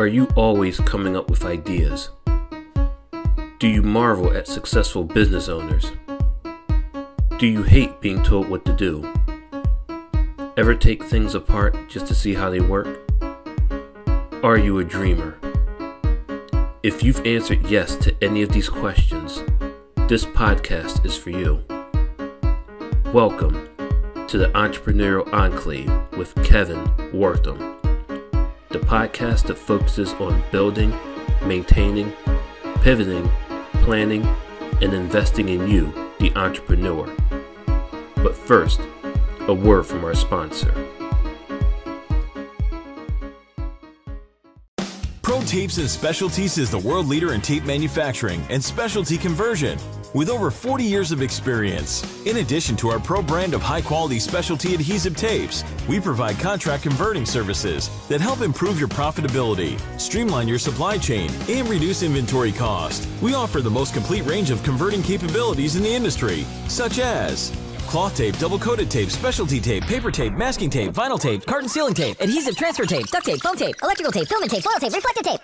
Are you always coming up with ideas? Do you marvel at successful business owners? Do you hate being told what to do? Ever take things apart just to see how they work? Are you a dreamer? If you've answered yes to any of these questions, this podcast is for you. Welcome to the Entrepreneurial Enclave with Kevin Wortham, the podcast that focuses on building, maintaining, pivoting, planning, and investing in you, the entrepreneur. But first, a word from our sponsor. Pro Tapes and Specialties is the world leader in tape manufacturing and specialty conversion with over 40 years of experience. In addition to our pro brand of high-quality specialty adhesive tapes, we provide contract converting services that help improve your profitability, streamline your supply chain, and reduce inventory cost. We offer the most complete range of converting capabilities in the industry, such as cloth tape, double-coated tape, specialty tape, paper tape, masking tape, vinyl tape, carton sealing tape, adhesive transfer tape, duct tape, foam tape, electrical tape, filament tape, foil tape, reflective tape.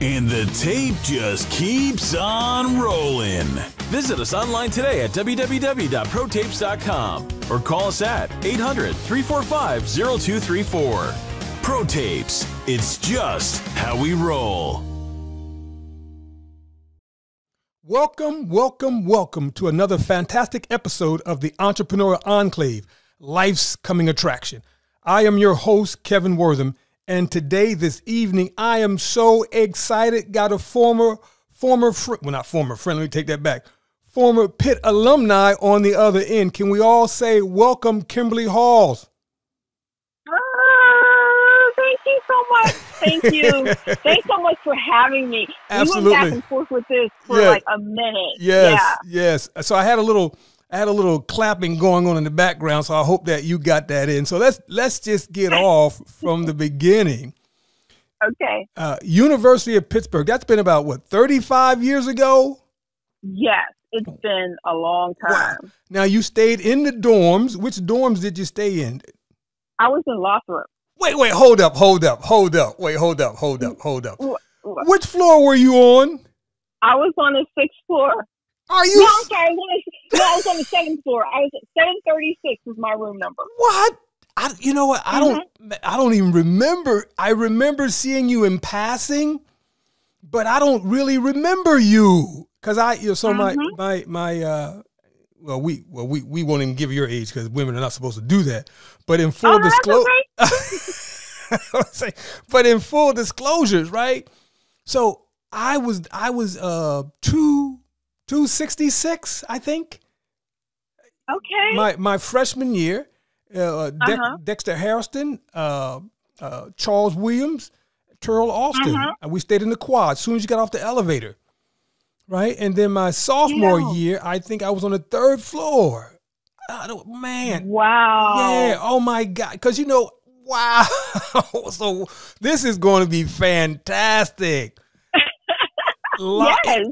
And the tape just keeps on rolling. Visit us online today at www.protapes.com or call us at 800-345-0234. Pro Tapes, it's just how we roll. Welcome to another fantastic episode of the Entrepreneurial Enclave, Life's Coming Attraction. I am your host, Kevin Wortham, and today, this evening, I am so excited. Got a former Pitt alumni on the other end. Can we all say welcome, Kimberly Hawes? Thank you so much. Thank you. Thanks so much for having me. Absolutely. We went back and forth with this for like a minute. Yes. So I had a little clapping going on in the background, so I hope that you got that in. So let's just get off from the beginning. Okay. University of Pittsburgh, that's been about, 35 years ago? Yes, it's been a long time. Wow. Now, you stayed in the dorms. Which dorms did you stay in? I was in Lothrop. Wait, hold up. Which floor were you on? I was on the 6th floor. Are you? No, I'm sorry. I was on the 7th floor. I was at 736 was my room number. What? You know what? I don't even remember. I remember seeing you in passing, but I don't really remember you because we won't even give your age because women are not supposed to do that. But in full disclosure, but in full disclosures, right? So I was 266, I think. Okay. My freshman year, Dexter Harrison, Charles Williams, Terrell Austin. And we stayed in the quad as soon as you got off the elevator, right? And then my sophomore year, I think I was on the 3rd floor. Man. Wow. Yeah. Oh my God. Because wow. So this is going to be fantastic. Yes.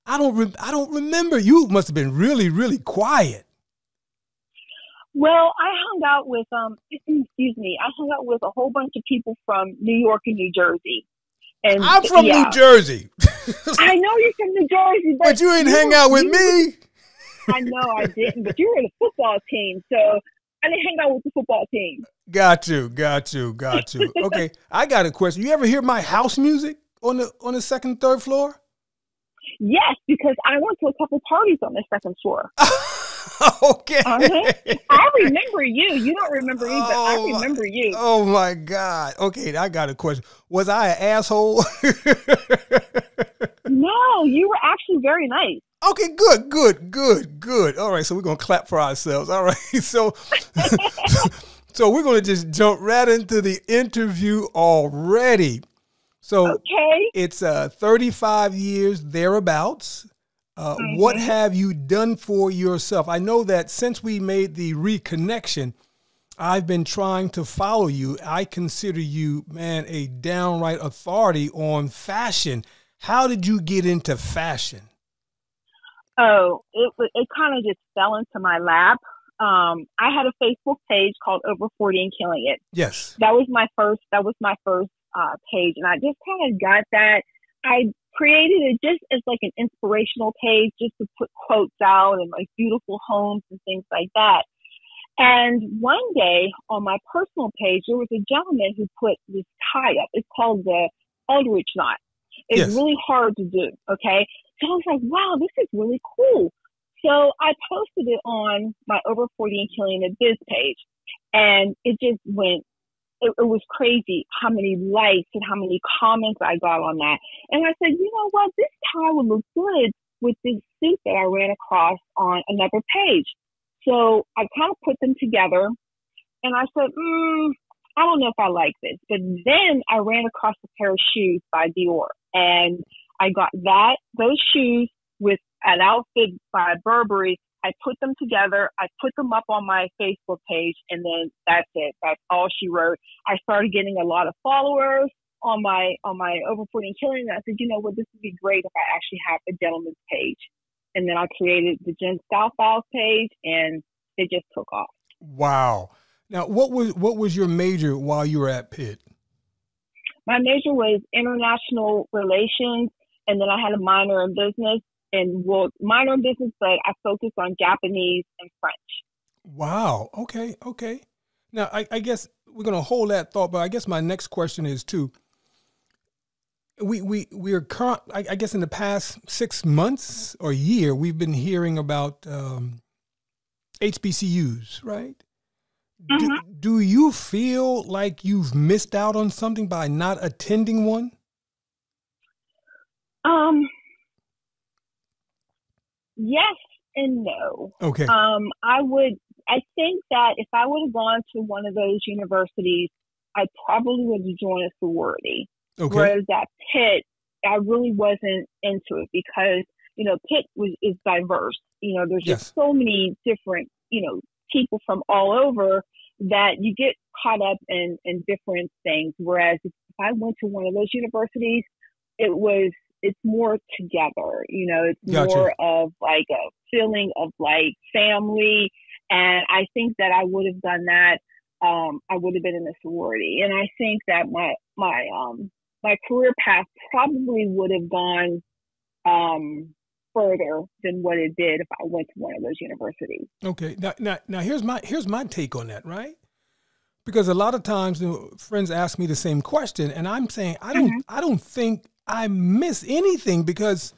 I don't remember. You must have been really, really quiet. Well, I hung out with I hung out with a whole bunch of people from New York and New Jersey. And I'm from New Jersey. I know you're from New Jersey, but you didn't hang out with me. I know I didn't, but you were in a football team, so I didn't hang out with the football team. Got you. Okay, I got a question. You ever hear my house music on the 2nd, 3rd floor? Yes, because I went to a couple parties on the 2nd floor. Okay. I remember you. You don't remember me, but I remember you. Oh, my God. Okay, I got a question. Was I an asshole? No, you were actually very nice. Okay, good. All right, so we're going to clap for ourselves. All right, so we're going to just jump right into the interview already. So It's 35 years thereabouts. What have you done for yourself? I know that since we made the reconnection, I've been trying to follow you. I consider you, man, a downright authority on fashion. How did you get into fashion? Oh, it kind of just fell into my lap. I had a Facebook page called Over 40 and Killing It. Yes. That was my first page, and I just kind of got that. I created it just as like an inspirational page, just to put quotes out and like beautiful homes and things like that. And one day on my personal page, there was a gentleman who put this tie up. It's called the Eldridge knot. It's really hard to do. Okay. So I was like, wow, this is really cool. So I posted it on my Over 40 and Killing It Biz page, and it just went, it was crazy how many likes and how many comments I got on that. And I said, you know what, this tie would look good with this suit that I ran across on another page. So I kind of put them together, and I said, I don't know if I like this. But then I ran across a pair of shoes by Dior, and I got those shoes with an outfit by Burberry. I put them together. I put them up on my Facebook page, and then that's it. That's all she wrote. I started getting a lot of followers on my Over 40 and Killing. And I said, you know what, this would be great if I actually have a gentleman's page. And then I created the Jen Style Files page, and it just took off. Wow. Now, what was your major while you were at Pitt? My major was international relations, and then I had a minor in business. Minor in business, but I focused on Japanese and French. Wow. Okay. Now, I guess we're going to hold that thought, but I guess my next question is too. We are current. I guess in the past 6 months or year, we've been hearing about HBCUs, right? Mm-hmm. Do you feel like you've missed out on something by not attending one? Yes and no. Okay. I think that if I would have gone to one of those universities, I probably would have joined a sorority. Okay. Whereas at Pitt, I really wasn't into it because, Pitt is diverse. There's just so many different, people from all over that you get caught up in different things. Whereas if I went to one of those universities, it's more together, it's Gotcha. more of like a feeling of like family. And I think that I would have done that. I would have been in a sorority. And I think that my career path probably would have gone further than what it did if I went to one of those universities. Okay. Now here's my take on that, right? Because a lot of times friends ask me the same question, and I'm saying I don't think I miss anything, because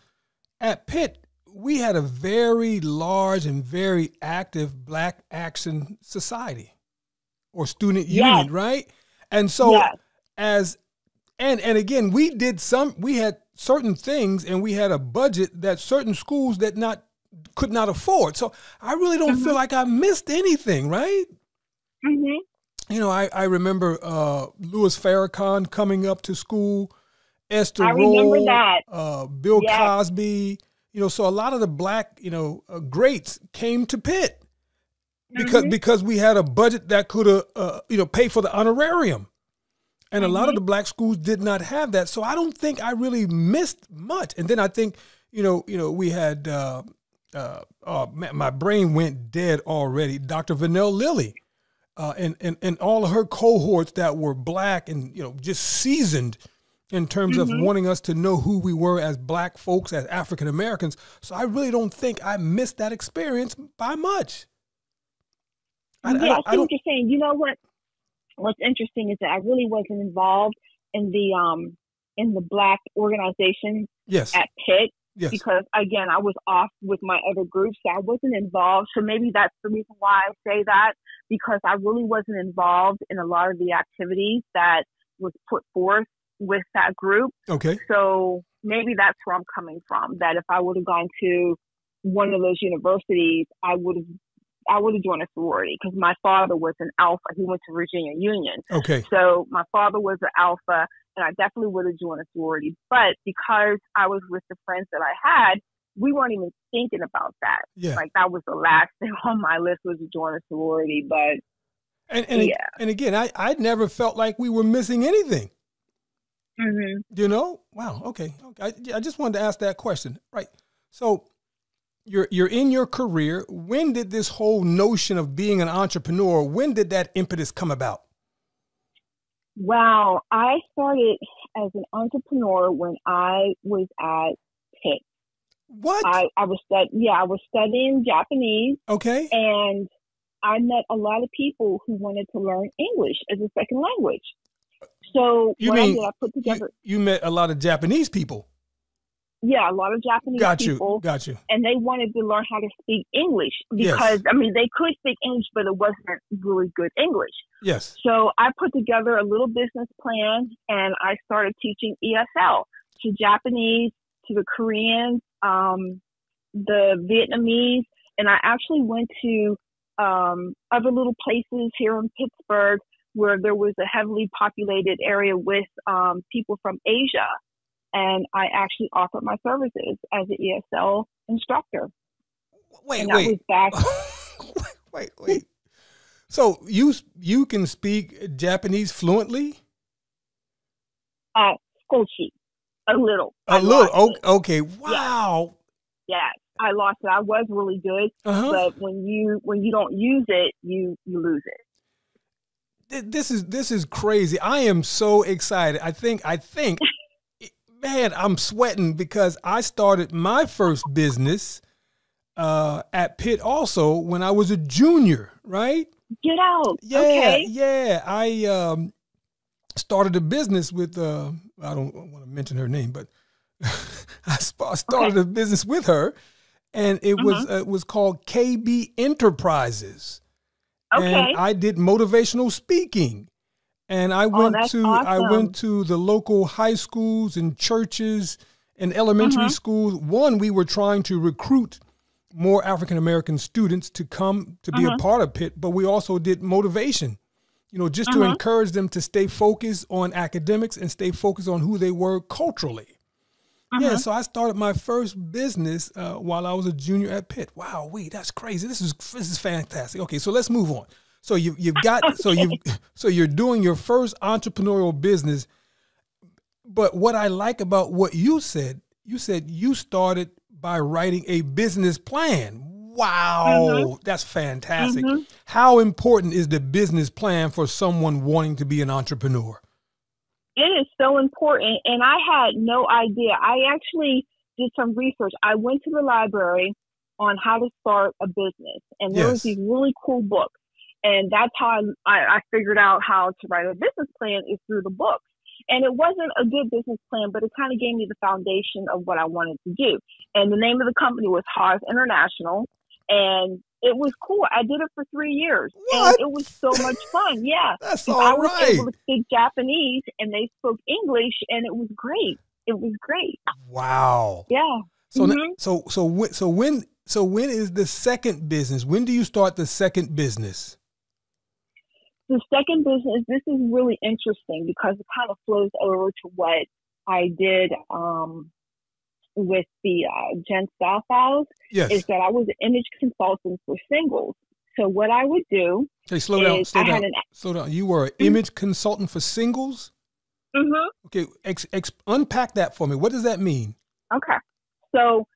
at Pitt we had a very large and very active Black Action Society or student union, right? And so and again, we had certain things, and we had a budget that certain schools could not afford. So I really don't feel like I missed anything, right? Mm-hmm. I remember Louis Farrakhan coming up to school, Esther Roll, Bill Cosby, so a lot of the Black, greats came to Pitt because we had a budget that could pay for the honorarium. And a lot of the Black schools did not have that. So I don't think I really missed much. And then I think, we had, my brain went dead already, Dr. Vanell Lilly, and all of her cohorts that were Black and, just seasoned in terms of wanting us to know who we were as Black folks, as African Americans. So I really don't think I missed that experience by much. I see what you're saying. You know what? What's interesting is that I really wasn't involved in the Black organization at Pitt. Yes. Because again, I was off with my other groups, so I wasn't involved. So maybe that's the reason why I say that, because I really wasn't involved in a lot of the activities that was put forth with that group. Okay. So maybe that's where I'm coming from, that if I would have gone to one of those universities, I would have joined a sorority, because my father was an Alpha. He went to Virginia Union. Okay. So my father was an Alpha, and I definitely would have joined a sorority. But because I was with the friends that I had, we weren't even thinking about that. Yeah. Like that was the last thing on my list, was to join a sorority. But and again, I never felt like we were missing anything. Mm-hmm. Wow. Okay. I just wanted to ask that question. Right. So you're in your career. When did this whole notion of being an entrepreneur, when did that impetus come about? Wow. I started as an entrepreneur when I was at Pitt. What? I was studying Japanese. Okay. And I met a lot of people who wanted to learn English as a second language. So I put together. You met a lot of Japanese people. Yeah, a lot of Japanese people. Got you. And they wanted to learn how to speak English because, I mean, they could speak English, but it wasn't really good English. Yes. So I put together a little business plan and I started teaching ESL to Japanese, to the Koreans, the Vietnamese. And I actually went to other little places here in Pittsburgh where there was a heavily populated area with people from Asia. And I actually offered my services as an ESL instructor. Wait. So you can speak Japanese fluently? Skoshi. A little. Okay. Wow. Yeah, I lost it. I was really good, but when you don't use it, you lose it. This is crazy. I am so excited. I think man, I'm sweating because I started my first business at Pitt also when I was a junior, right? Get out. Yeah, okay. Yeah. I started a business with, I don't want to mention her name, but I started a business with her, and it was called KB Enterprises. Okay. And I did motivational speaking. And I went to the local high schools and churches and elementary schools. One, we were trying to recruit more African-American students to come to be a part of Pitt, but we also did motivation, just to encourage them to stay focused on academics and stay focused on who they were culturally. Yeah, so I started my first business while I was a junior at Pitt. Wow, that's crazy. This is fantastic. Okay, so let's move on. So you're doing your first entrepreneurial business. But what I like about what you said you started by writing a business plan. Wow, that's fantastic. How important is the business plan for someone wanting to be an entrepreneur? It is so important. And I had no idea. I actually did some research. I went to the library on how to start a business. And there was these really cool books. And that's how I figured out how to write a business plan is through the books. And it wasn't a good business plan, but it kind of gave me the foundation of what I wanted to do. And the name of the company was Hawes International. And it was cool. I did it for 3 years. What? And it was so much fun. Yeah. That's all I was right. able to speak Japanese and they spoke English and it was great. It was great. Wow. Yeah. So when is the second business? When do you start the second business? The second business, this is really interesting because it kind of flows over to what I did with the Gen Style Files. Yes. Is that I was an image consultant for singles. So what I would do slow down. You were an image consultant for singles? Okay, unpack that for me. What does that mean? Okay. So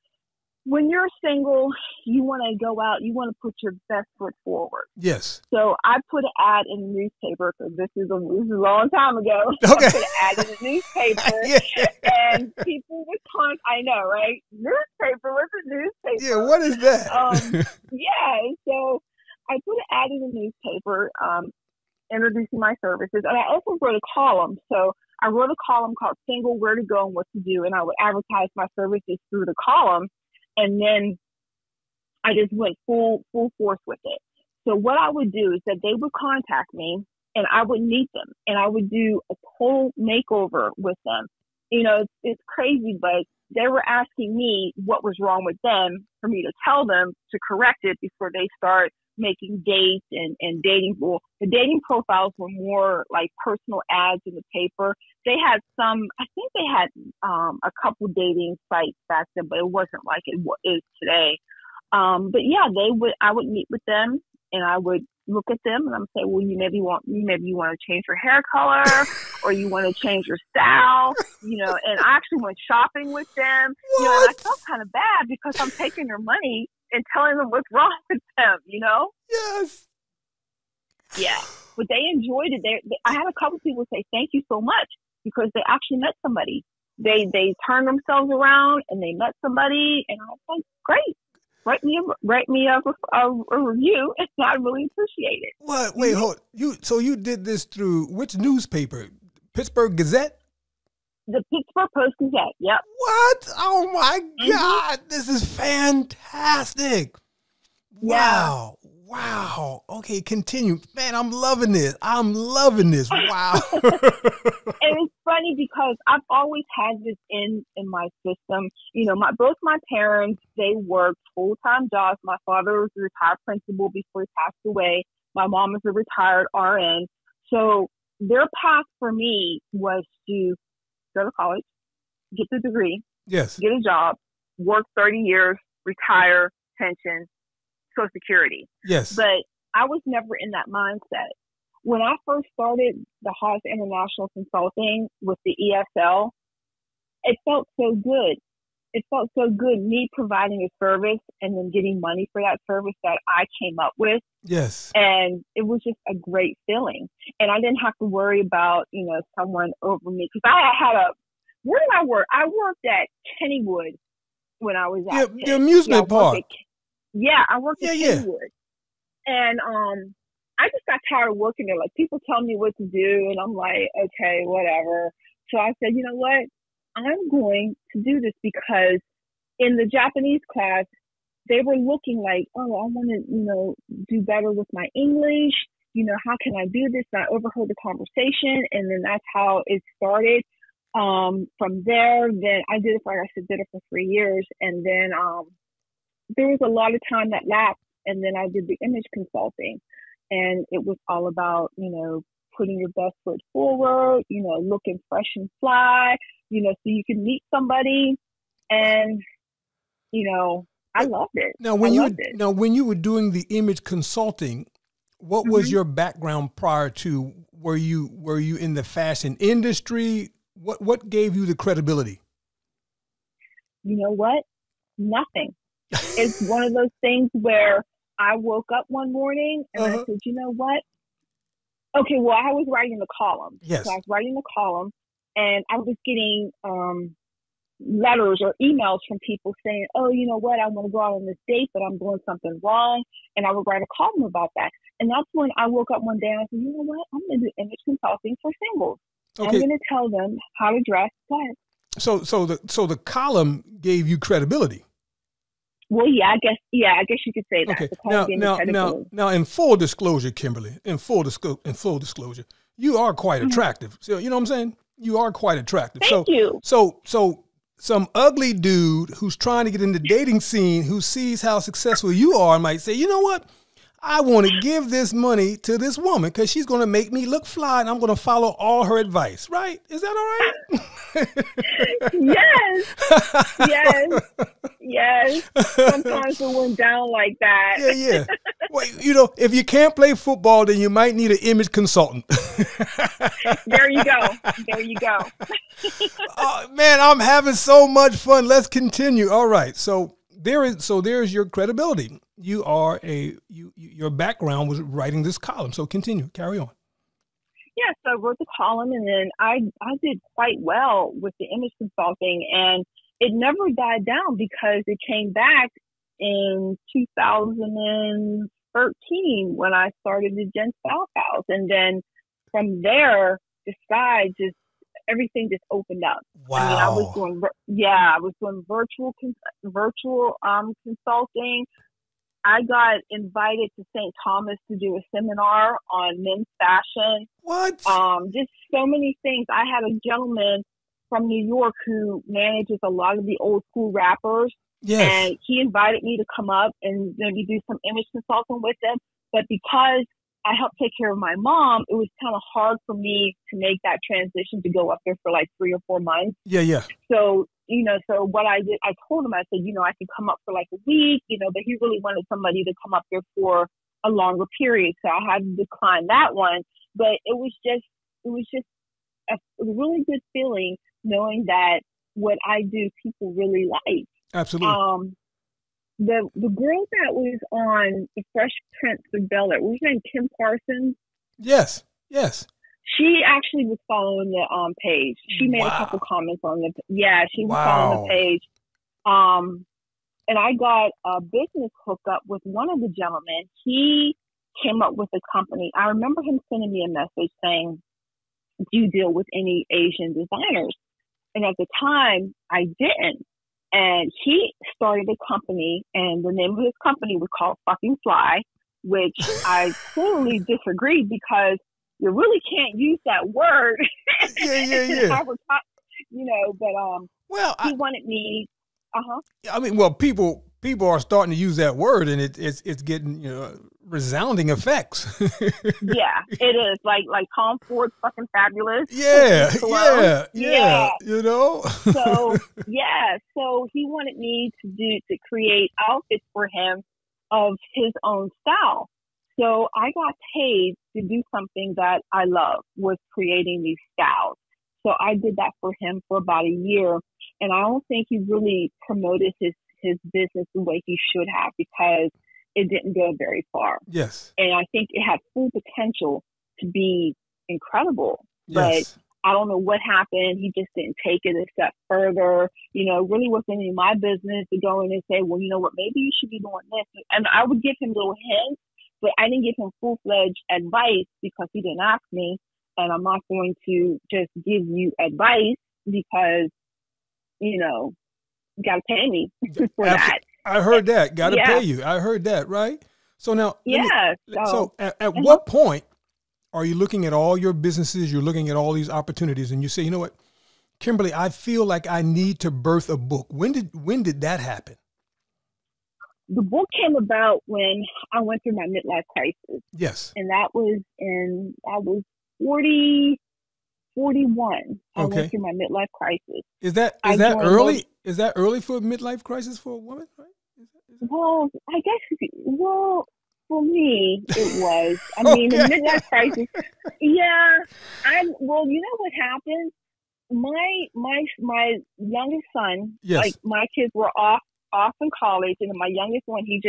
when you're single, you want to go out, you want to put your best foot forward. Yes. So I put an ad in the newspaper because this is a long time ago. Okay. I put an ad in the newspaper and people would comment. I know, right? Newspaper, what's a newspaper? Yeah, what is that? So I put an ad in the newspaper introducing my services. And I also wrote a column. So I wrote a column called Single, Where to Go and What to Do. And I would advertise my services through the column. And then I just went full force with it. So what I would do is that they would contact me and I would meet them and I would do a total makeover with them. It's crazy, but they were asking me what was wrong with them for me to tell them to correct it before they start making dates and dating. Well, the dating profiles were more like personal ads in the paper. They had I think they had a couple dating sites back then, but it wasn't like it is today. But yeah, I would meet with them and I would look at them and I'm say, well, maybe you want to change your hair color or you want to change your style, and I actually went shopping with them, and I felt kind of bad because I'm taking their money and telling them what's wrong with them, Yes. Yeah. but they enjoyed it. I had a couple people say thank you so much because they actually met somebody. They turned themselves around and they met somebody, and I was like, great. Write me a review, and I really appreciate it. What? Wait, hold. So you did this through which newspaper? Pittsburgh Gazette? The Pittsburgh Post-Gazette, yep. What? Oh, my God. This is fantastic. Yeah. Wow. Okay, continue. Man, I'm loving this. Wow. And it's funny because I've always had this in my system. You know, both my parents, they worked full-time jobs. My father was a retired principal before he passed away. My mom was a retired RN. So their path for me was to go to college, get the degree, yes, get a job, work 30 years, retire, pension, Social Security. Yes. But I was never in that mindset. When I first started the Hawes International Consulting with the ESL, it felt so good. It felt so good, me providing a service and then getting money for that service that I came up with. Yes. And it was just a great feeling. And I didn't have to worry about, you know, someone over me. Because I had where did I work? I worked at Kennywood when I was at the amusement park. I worked at Kennywood. And I just got tired of working there. Like, people tell me what to do, and I'm like, okay, whatever. So I said, you know what? I'm going to do this because in the Japanese class, they were looking like, oh, I want to, you know, do better with my English. You know, how can I do this? And I overheard the conversation, and then that's how it started. From there, then I did it for, like I said, did it for 3 years. And then there was a lot of time that lapsed, and then I did the image consulting. And it was all about, you know, putting your best foot forward, you know, looking fresh and fly, you know, so you can meet somebody. And, you know, I loved it. Now, when you were doing the image consulting, what was your background prior to? Were you in the fashion industry? What gave you the credibility? You know what? Nothing. It's one of those things where I woke up one morning and I said, you know what? Okay, well, I was writing the column. Yes. So I was writing the column, and I was getting letters or emails from people saying, oh, you know what? I want to go out on this date, but I'm doing something wrong. And I would write a column about that. And that's when I woke up one day and I said, you know what? I'm going to do image consulting for singles. Okay. I'm going to tell them how to dress. Go ahead. So the column gave you credibility. Well, I guess you could say that. Okay. Now, in full disclosure, Kimberly, in full disclosure, you are quite attractive. So, you know what I'm saying? You are quite attractive. Thank you. So some ugly dude who's trying to get in the dating scene, who sees how successful you are, might say, you know what? I want to give this money to this woman because she's going to make me look fly, and I'm going to follow all her advice. Right? Is that all right? Yes. Sometimes it went down like that. Yeah. Well, you know, if you can't play football, then you might need an image consultant. There you go. Man, I'm having so much fun. Let's continue. All right. So there's your credibility. Your background was writing this column. So continue, carry on. Yeah, so I wrote the column, and then I did quite well with the image consulting, and it never died down because it came back in 2013 when I started the Jen Style House, and then from there, everything just opened up. Wow. I mean, I was doing virtual consulting. I got invited to St. Thomas to do a seminar on men's fashion. What? Just so many things. I had a gentleman from New York who manages a lot of the old school rappers. Yes. And he invited me to come up and maybe do some image consulting with them. But because I helped take care of my mom, it was kind of hard for me to make that transition to go up there for like 3 or 4 months. Yeah. So, so what I did, I told him, I said, I could come up for like a week, but he really wanted somebody to come up there for a longer period. So I had to decline that one. But it was just a really good feeling knowing that what I do, people really like. Absolutely. The girl that was on the Fresh Prince of Bel-Air, was her name Kim Parsons? Yes. Yes. She actually was following the page. She made a couple comments on the. Yeah, she was following the page. And I got a business hookup with one of the gentlemen. He came up with a company. I remember him sending me a message saying, "Do you deal with any Asian designers?" And at the time, I didn't. And he started a company, and the name of his company was called Fucking Fly, which I totally disagreed because you really can't use that word. Yeah. You know, but well, he wanted me. I mean, well, people are starting to use that word, and it's getting resounding effects. Yeah, it is like Tom Ford's Fucking Fabulous. Yeah. So he wanted me to create outfits for him of his own style. So I got paid to do something that I love, was creating these styles. So I did that for him for about a year. And I don't think he really promoted his business the way he should have, because it didn't go very far. Yes. And I think it had full potential to be incredible. Yes. But I don't know what happened. He just didn't take it a step further. Really wasn't in my business to go in and say, well, you know what, maybe you should be doing this. And I would give him little hints, but I didn't give him full-fledged advice because he didn't ask me. And I'm not going to just give you advice because, you got to pay me for that. I heard that. Got to pay you. I heard that, right? So now, so at what point are you looking at all your businesses, you're looking at all these opportunities, and you say, you know what, Kimberly, I feel like I need to birth a book. When did that happen? The book came about when I went through my midlife crisis. Yes. And I was 41. I went through my midlife crisis. Is that early? Is that early for a midlife crisis for a woman? Right? Well, I guess. For me, it was. I mean, the midlife crisis. Yeah. Well, you know what happened? My youngest son. Yes. Like my kids were off in college, and my youngest one, he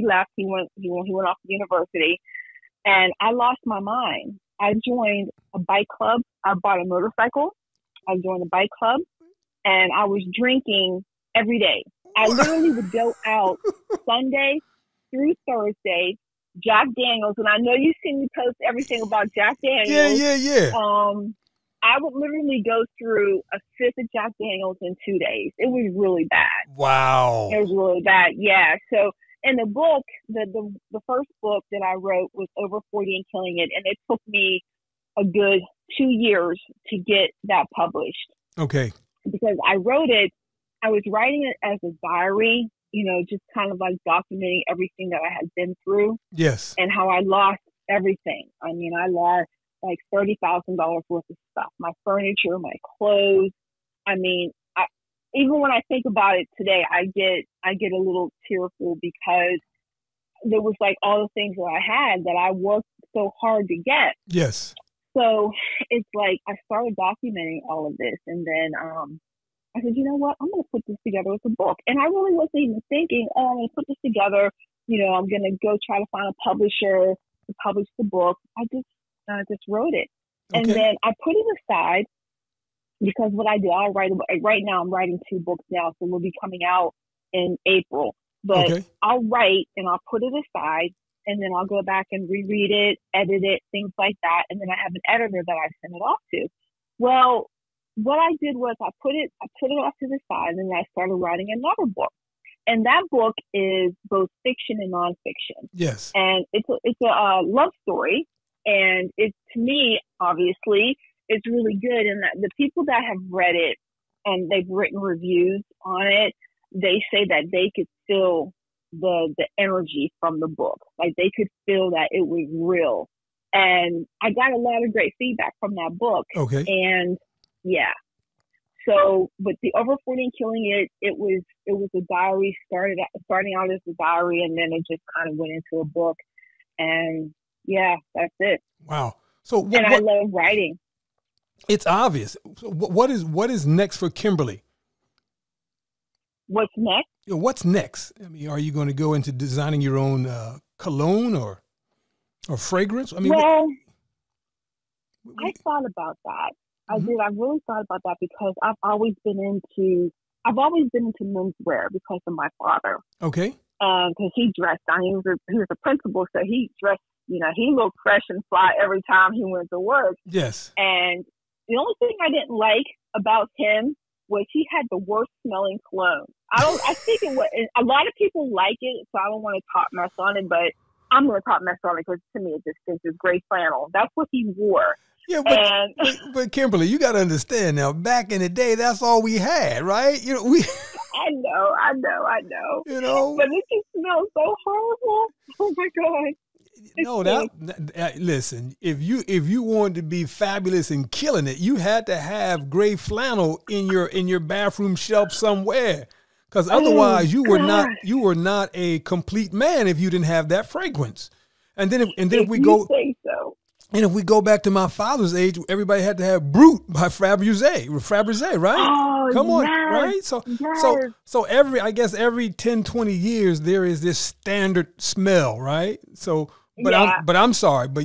left. He went off to university, and I lost my mind. I joined a bike club. I bought a motorcycle. I joined a bike club, and I was drinking every day. I literally would go out Sunday through Thursday, Jack Daniels, and I know you've seen me post everything about Jack Daniels. Yeah. I would literally go through a fifth of Jack Daniels in 2 days. It was really bad. Wow. It was really bad. Yeah. So in the book, the first book that I wrote was Over 40 and Killing It, and it took me a good 2 years to get that published. Okay. Because I was writing it as a diary, just kind of like documenting everything that I had been through. Yes. And how I lost everything. I mean, I lost like $30,000 worth of stuff, my furniture, my clothes. I mean, even when I think about it today, I get a little tearful because there was like all the things that I had that I worked so hard to get. Yes. So it's like I started documenting all of this, and then I said, you know what, I'm going to put this together as a book. And I really wasn't even thinking, I'm going to put this together. I'm going to go try to find a publisher to publish the book. I just wrote it, and then I put it aside. Because what I do, right now I'm writing 2 books now, so we'll be coming out in April. But I'll write and I'll put it aside, and then I'll go back and reread it, edit it, things like that. And then I have an editor that I send it off to. Well, what I did was I put it off to the side, and then I started writing another book. And that book is both fiction and nonfiction. Yes. And it's a love story, and it's, to me, obviously, it's really good. And the people that have read it and they've written reviews on it, they say that they could feel the energy from the book. Like they could feel that it was real. And I got a lot of great feedback from that book. Okay. And yeah. So, but the Over 40 and Killing it was a diary, starting out as a diary, and then it just kind of went into a book. And yeah, that's it. Wow. So I love writing. It's obvious. So what is next for Kimberly? What's next? What's next? I mean, are you going to go into designing your own cologne or fragrance? I mean, well, I thought about that. I did. I really thought about that because I've always been into menswear because of my father. Okay. Because he dressed. He was a principal, so he dressed. He looked fresh and fly every time he went to work. Yes. And the only thing I didn't like about him was he had the worst smelling cologne. I think it was. A lot of people like it, so I don't want to talk mess on it, but I'm going to talk mess on it because to me it just stinks. It's gray flannel. That's what he wore. Yeah, but Kimberly, you got to understand now. Back in the day, that's all we had, right? I know. But it just smells so horrible. Oh my God. Listen. If you wanted to be fabulous and killing it, you had to have gray flannel in your bathroom shelf somewhere, because otherwise you were not a complete man if you didn't have that fragrance. And then if we go. Say so. And if we go back to my father's age, everybody had to have Brut by Fabergé, right? Oh, come on, yes, right? So every 10, 20 years there is this standard smell, right? So, but I'm sorry, but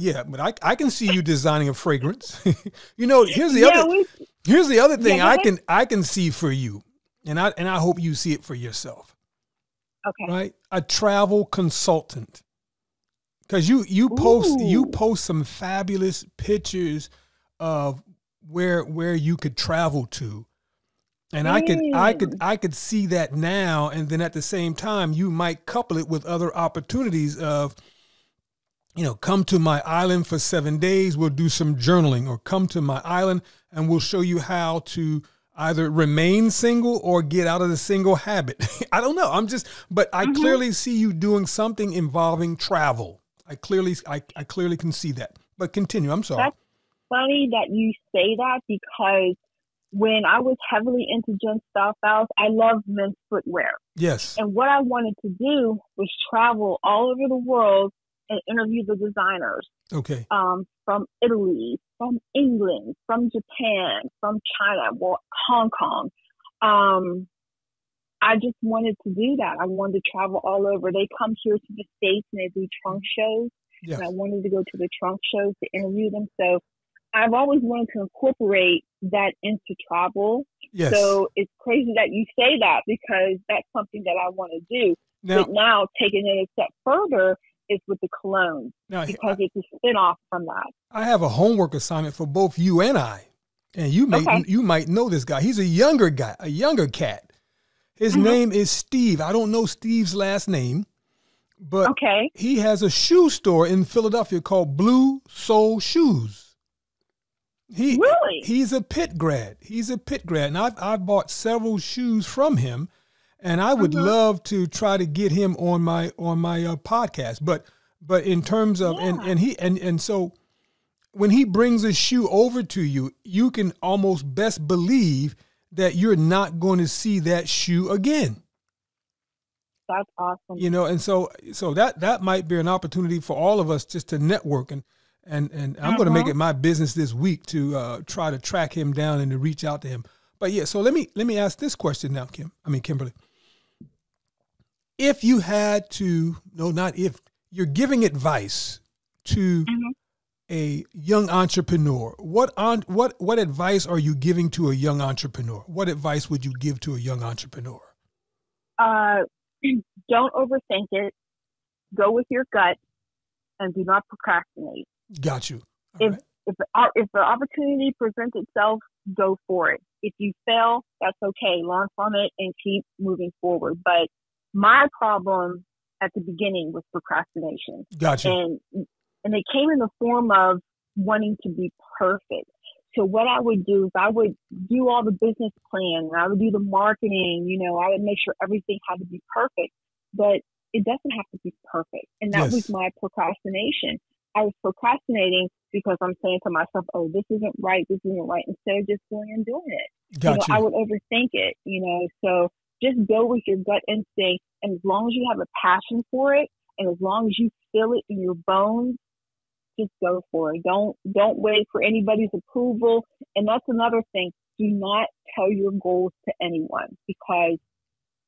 I can see you designing a fragrance. Here's the other thing I can see for you, and I hope you see it for yourself. Okay. Right? A travel consultant. Because you post some fabulous pictures of where you could travel to, and I could see that now. And then at the same time, you might couple it with other opportunities of, come to my island for 7 days. We'll do some journaling, or come to my island and we'll show you how to either remain single or get out of the single habit. I don't know. But I clearly see you doing something involving travel. I clearly can see that. But continue. I'm sorry. That's funny that you say that, because when I was heavily into Jen Style, I love men's footwear. Yes. And what I wanted to do was travel all over the world and interview the designers. Okay. From Italy, from England, from Japan, from China, Hong Kong. I just wanted to do that. I wanted to travel all over. They come here to the States and they do trunk shows. Yes. And I wanted to go to the trunk shows to interview them. So I've always wanted to incorporate that into travel. Yes. So it's crazy that you say that, because that's something that I want to do. But now taking it a step further is with the cologne, because it's a spin-off from that. I have a homework assignment for both you and I. And you might know this guy. He's a younger cat. His name is Steve. I don't know Steve's last name, but he has a shoe store in Philadelphia called Blue Soul Shoes. He's a Pitt grad. And I've bought several shoes from him, and I would love to try to get him on my podcast. But in terms of and so when he brings a shoe over to you, you can almost best believe that you're not going to see that shoe again. That's awesome. And so that might be an opportunity for all of us just to network, and I'm going to make it my business this week to try to track him down and to reach out to him. But so let me ask this question now, Kimberly. If you had to, you're giving advice to a young entrepreneur, what advice are you giving to a young entrepreneur? What advice would you give to a young entrepreneur? Don't overthink it. Go with your gut, and do not procrastinate. Got you. If the opportunity presents itself, go for it. If you fail, that's okay. Learn from it and keep moving forward. But my problem at the beginning was procrastination. Got you. And it came in the form of wanting to be perfect. So what I would do is I would do all the business plan, and I would do the marketing, I would make sure everything had to be perfect, but it doesn't have to be perfect. And that was my procrastination. I was procrastinating because I'm saying to myself, oh, this isn't right, instead of just going and doing it. I would overthink it, so just go with your gut instinct. And as long as you have a passion for it, and as long as you feel it in your bones, just go for it. Don't wait for anybody's approval. And that's another thing. Do not tell your goals to anyone, because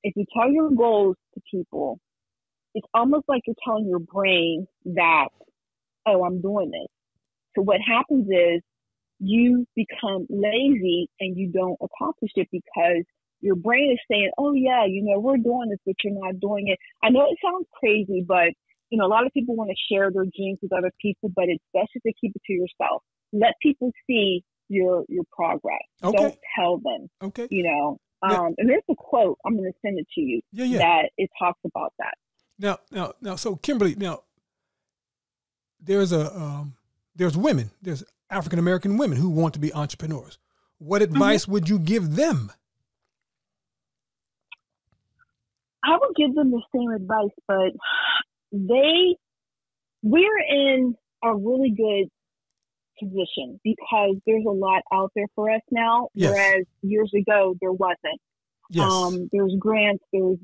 if you tell your goals to people, it's almost like you're telling your brain that, oh, I'm doing this. So what happens is you become lazy and you don't accomplish it because your brain is saying, oh yeah, we're doing this, but you're not doing it. I know it sounds crazy, but a lot of people want to share their dreams with other people, but it's best if they keep it to yourself. Let people see your progress. Okay. Don't tell them. Okay. And there's a quote, I'm going to send it to you, that it talks about that. Now, so Kimberly, there's women, there's African-American women who want to be entrepreneurs. What advice would you give them? I would give them the same advice, but we're in a really good position because there's a lot out there for us now, whereas years ago there wasn't. Yes. There's grants, there's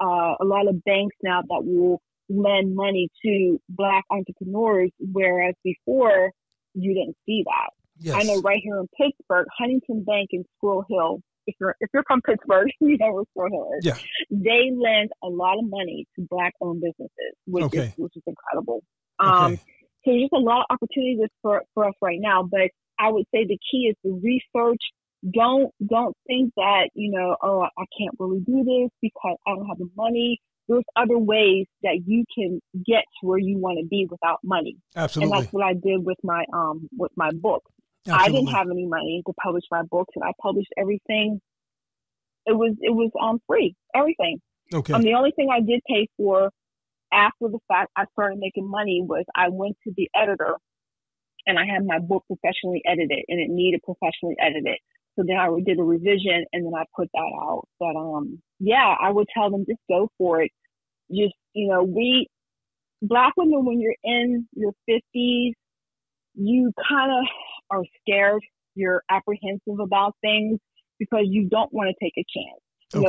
a lot of banks now that will lend money to Black entrepreneurs, whereas before you didn't see that. Yes. I know right here in Pittsburgh, Huntington Bank in Squirrel Hill. If you're from Pittsburgh, you know where Squirrel Hill is. Yeah. They lend a lot of money to Black-owned businesses, which is incredible. So there's just a lot of opportunities for us right now. But I would say the key is to research. Don't think that, I can't really do this because I don't have the money. There's other ways that you can get to where you want to be without money. Absolutely. And that's what I did with my book. Absolutely. I didn't have any money to publish my books, and I published everything. It was free, everything. Okay. The only thing I did pay for after the fact I started making money was I went to the editor, and I had my book professionally edited, and it needed professionally edited. So then I did a revision, and then I put that out. But I would tell them just go for it. Just we Black women, when you're in your 50s, you kind of are scared. You're apprehensive about things because you don't want to take a chance.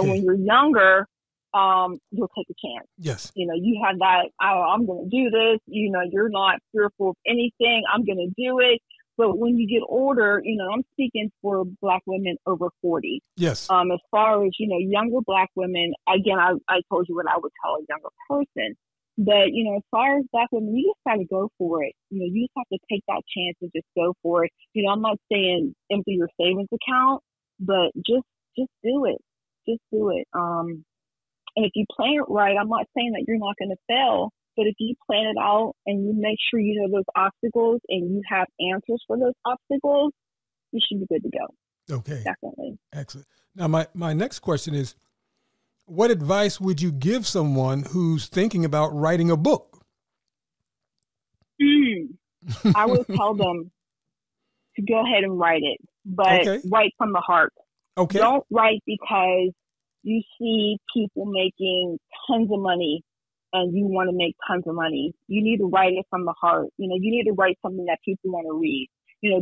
When you're younger, you'll take a chance. Yes. You have that, I'm going to do this. You're not fearful of anything. I'm going to do it. But when you get older, I'm speaking for Black women over 40. Yes. As far as, younger Black women, again, I told you what I would tell a younger person. But, as far as Black women, you just got to go for it. You just have to take that chance and just go for it. I'm not saying empty your savings account, but just do it. Just do it. And if you plan it right, I'm not saying that you're not going to fail, but if you plan it out and you make sure you know those obstacles and you have answers for those obstacles, you should be good to go. Okay. Definitely. Excellent. Now, my next question is, what advice would you give someone who's thinking about writing a book? I would tell them to go ahead and write it, but write from the heart. Okay. Don't write because you see people making tons of money and you want to make tons of money. You need to write it from the heart. You need to write something that people want to read.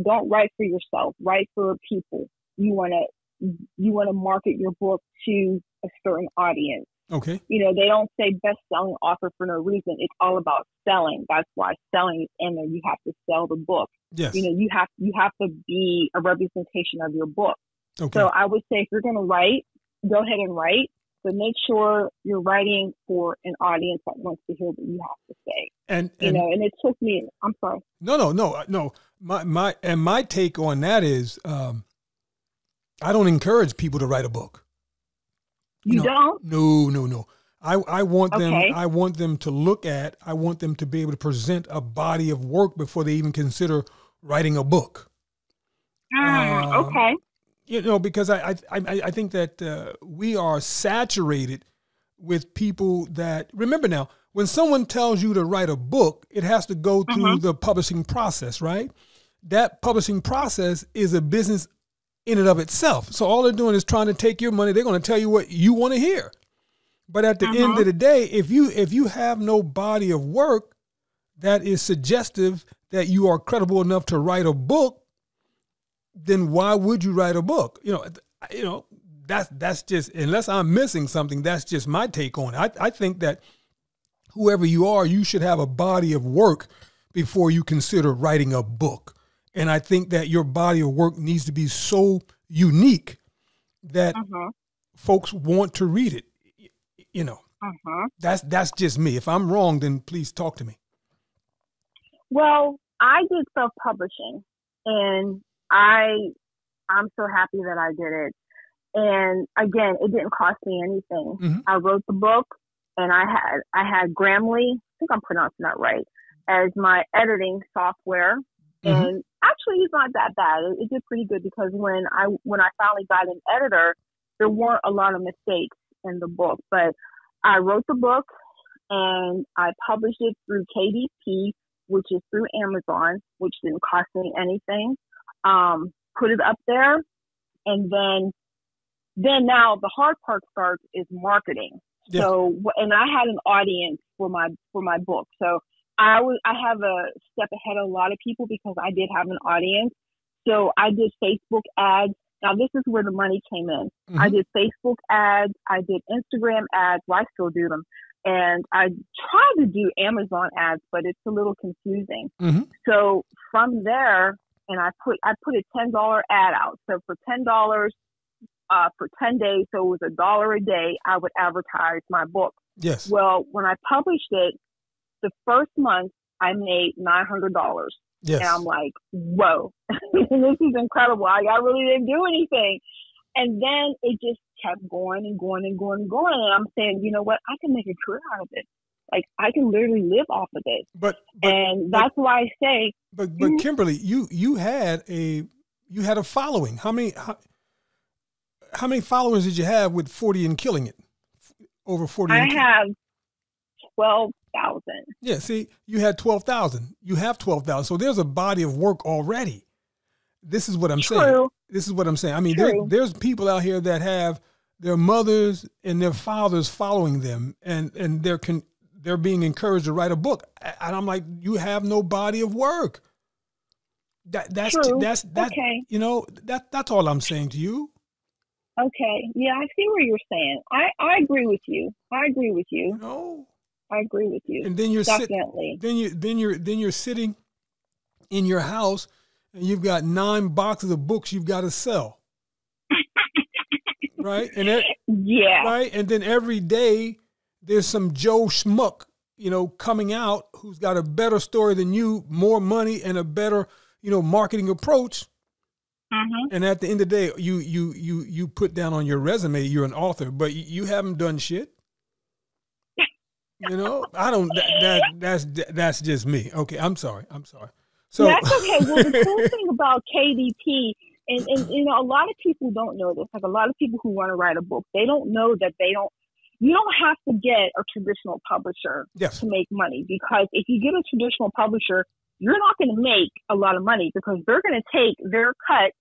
Don't write for yourself. Write for people. You want to market your book to a certain audience. Okay. They don't say best-selling author for no reason. It's all about selling. That's why selling is in there. You have to sell the book. Yes. You have to be a representation of your book. Okay. So I would say if you're going to write, go ahead and write, but make sure you're writing for an audience that wants to hear what you have to say. And and it took me. I'm sorry. No. My take on that is, I don't encourage people to write a book. You don't? No. I want them. I want them to look at. I want them to be able to present a body of work before they even consider writing a book. Okay. Because I think that we are saturated with people that, remember now, when someone tells you to write a book, it has to go through the publishing process, right? That publishing process is a business in and of itself. So all they're doing is trying to take your money. They're going to tell you what you want to hear. But at the end of the day, if you have no body of work that is suggestive that you are credible enough to write a book, then why would you write a book? That's just, unless I'm missing something, that's just my take on it. I think that whoever you are, you should have a body of work before you consider writing a book. And I think that your body of work needs to be so unique that folks want to read it. That's just me. If I'm wrong, then please talk to me. Well, I did self-publishing. And I'm so happy that I did it. And again, it didn't cost me anything. Mm-hmm. I wrote the book, and I had Grammarly, I think I'm pronouncing that right, as my editing software. Mm-hmm. And actually, it's not that bad. It did pretty good, because when I finally got an editor, there weren't a lot of mistakes in the book. But I wrote the book, and I published it through KDP, which is through Amazon, which didn't cost me anything. Put it up there, and then now the hard part starts is marketing. Yeah. So, and I had an audience for my book. So I have a step ahead of a lot of people, because I did have an audience. So I did Facebook ads. Now this is where the money came in. Mm-hmm. I did Facebook ads. I did Instagram ads. Well, I still do them. And I tried to do Amazon ads, but it's a little confusing. Mm-hmm. So from there, and I put a $10 ad out. So for $10, for 10 days, so it was $1 a day, I would advertise my book. Yes. Well, when I published it, the first month I made $900. Yes. And I'm like, whoa, this is incredible. I really didn't do anything. And then it just kept going and going and going and going. And I'm saying, you know what? I can make a career out of it. Like, I can literally live off of this. But that's why I say. But Kimberly, you had a following. How many followers did you have with 40 and Killing It? Over 40. I have 12,000. Yeah. See, you had 12,000. You have 12,000. So there's a body of work already. This is what I'm saying. This is what I'm saying. I mean, there's people out here that have their mothers and their fathers following them, and they're being encouraged to write a book. And I'm like, you have no body of work. That's okay. You know, that's all I'm saying to you. Okay. Yeah, I see what you're saying. I agree with you. I agree with you. You know? I agree with you. And then you're definitely. Then you're sitting in your house, and you've got 9 boxes of books you've got to sell. Right? And yeah. Right? And then every day there's some Joe Schmuck, you know, coming out who's got a better story than you, more money, and a better, you know, marketing approach. Mm-hmm. And at the end of the day, you put down on your resume you're an author, but you haven't done shit. You know, I don't. That's just me. Okay, I'm sorry. So that's okay. Well, the cool thing about KDP, and you know, a lot of people don't know this. Like, a lot of people who want to write a book, they don't know that you don't have to get a traditional publisher to make money, because if you get a traditional publisher, you're not going to make a lot of money, because they're going to take their cut,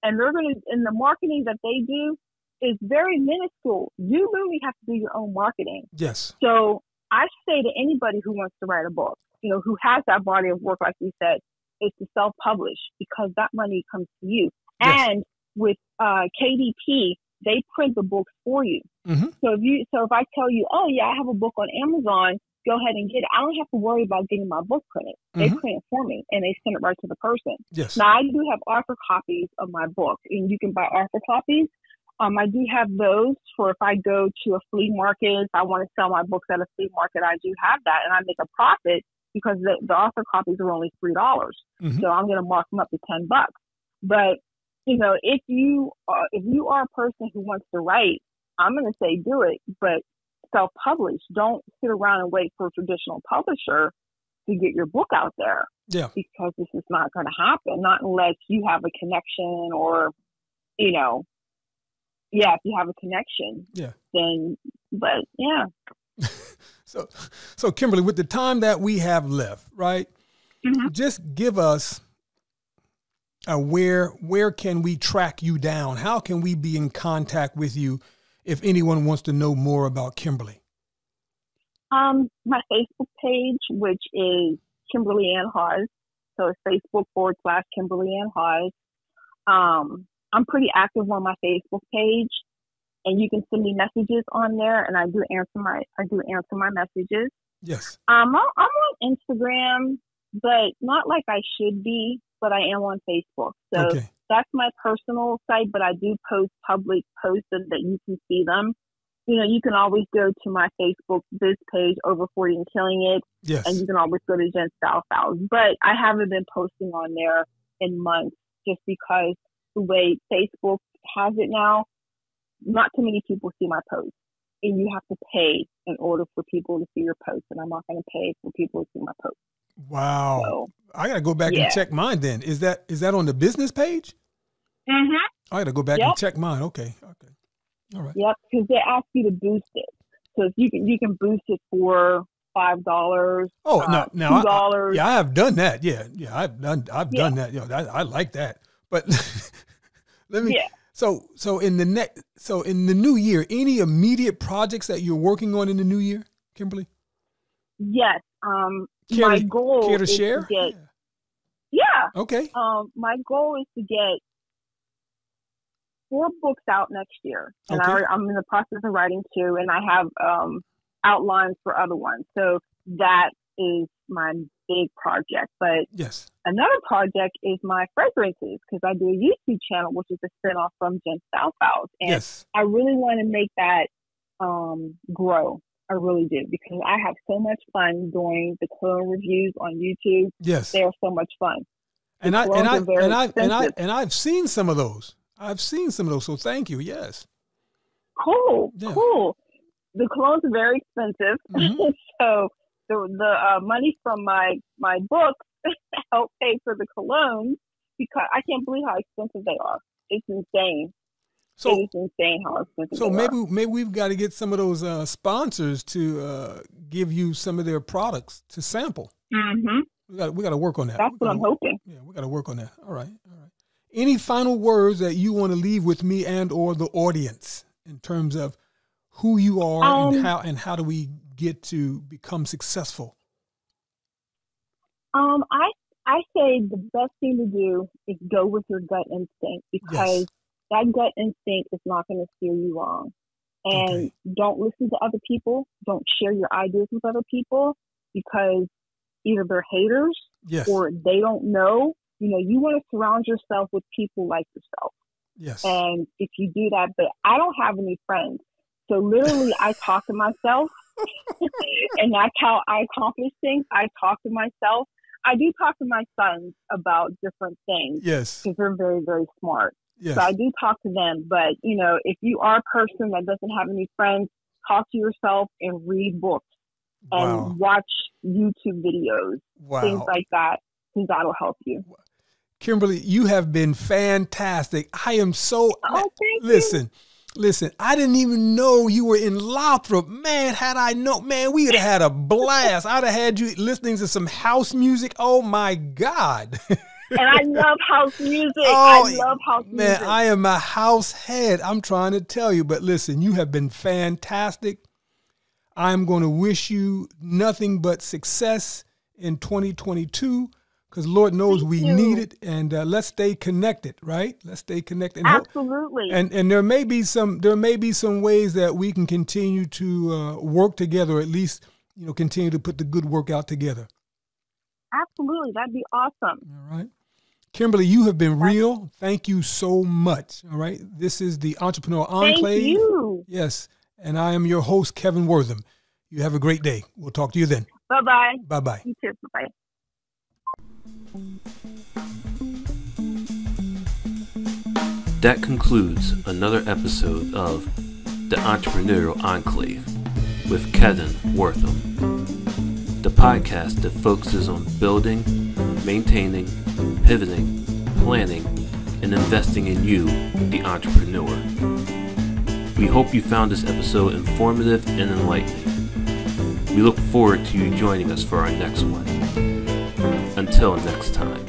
and and the marketing that they do is very minuscule. You literally have to do your own marketing. Yes. So I say to anybody who wants to write a book, you know, who has that body of work, like you said, is to self-publish, because that money comes to you. Yes. And with KDP, they print the books for you. Mm-hmm. So if I tell you, oh yeah, I have a book on Amazon, go ahead and get it. I don't have to worry about getting my book printed. They print it for me, and they send it right to the person. Yes. Now, I do have author copies of my book, and you can buy author copies. I do have those for if I go to a flea market, if I want to sell my books at a flea market, I do have that, and I make a profit, because the author copies are only $3. Mm-hmm. So I'm going to mark them up to $10. But, you know, if you are a person who wants to write, I'm going to say do it, but self-publish. Don't sit around and wait for a traditional publisher to get your book out there. Yeah. Because this is not going to happen, not unless you have a connection, or, you know, if you have a connection. Yeah. Then, but yeah. So Kimberly, with the time that we have left, right? Mm-hmm. Just give us where can we track you down? How can we be in contact with you if anyone wants to know more about Kimberly? My Facebook page, which is Kimberly Ann Hawes. So it's Facebook.com/Kimberly Ann Hawes. I'm pretty active on my Facebook page, and you can send me messages on there, and I do answer my messages. Yes. I'm on Instagram, but not like I should be, but I am on Facebook. So that's my personal site, but I do post public posts so that you can see them. You know, you can always go to my Facebook biz page, Over 40 and Killing It. Yes. And you can always go to Jen Style Files. But I haven't been posting on there in months, just because the way Facebook has it now, not too many people see my posts. And you have to pay in order for people to see your posts. And I'm not going to pay for people to see my posts. Wow. So, I got to go back and check mine then. Is that on the business page? Mm-hmm. I got to go back and check mine. Okay. All right. Yep, because they ask you to boost it. So if you can boost it for $5. Oh, no, $2. I have done that. Yeah, I've done that. You know, I like that. But let me. Yeah. So in the new year, any immediate projects that you're working on in the new year, Kimberly? Yes. My goal is to get. Yeah. Okay. My goal is to get 4 books out next year, and I'm in the process of writing 2, and I have outlines for other ones. So that is my big project. But another project is my fragrances, because I do a YouTube channel, which is a spinoff from Jen Style Files, and I really want to make that grow. I really do, because I have so much fun doing the cologne reviews on YouTube. Yes, they are so much fun. And I've seen some of those. So thank you. Yes. Cool. The colognes are very expensive, so the money from my books help pay for the colognes, because I can't believe how expensive they are. It's insane. So it is insane how expensive. So maybe we've got to get some of those sponsors to give you some of their products to sample. Mm-hmm. We got to work on that. That's what I'm hoping. Yeah, we got to work on that. All right. Any final words that you want to leave with me and or the audience in terms of who you are and how do we get to become successful? I say the best thing to do is go with your gut instinct, because that gut instinct is not going to steer you wrong. And don't listen to other people. Don't share your ideas with other people, because either they're haters or they don't know. You know, you want to surround yourself with people like yourself. Yes. And if you do that, but I don't have any friends. So literally I talk to myself and that's how I accomplish things. I talk to myself. I do talk to my sons about different things. Yes. Because they're very, very smart. Yes. So I do talk to them. But, you know, if you are a person that doesn't have any friends, talk to yourself and read books and watch YouTube videos, things like that, because that'll help you. Kimberly, you have been fantastic. I am so, listen, I didn't even know you were in Lothrop. Man, had I known, man, we would have had a blast. I'd have had you listening to some house music. Oh my God. And I love house music. I love house music. Man, I am a house head. I'm trying to tell you, but listen, you have been fantastic. I'm going to wish you nothing but success in 2022. Because Lord knows we need it, and let's stay connected, right? Let's stay connected. Absolutely. And there may be some ways that we can continue to work together, or at least continue to put the good work out together. Absolutely, that'd be awesome. All right, Kimberly, you have been real. Thank you so much. All right, this is the Entrepreneur Enclave. Thank you. Yes, and I am your host, Kevin Wortham. You have a great day. We'll talk to you then. Bye-bye. Bye-bye. You too. Bye-bye. That concludes another episode of the Entrepreneurial Enclave with Kevin Wortham, the podcast that focuses on building, maintaining, pivoting, planning, and investing in you, the entrepreneur. We hope you found this episode informative and enlightening. We look forward to you joining us for our next one. Until next time.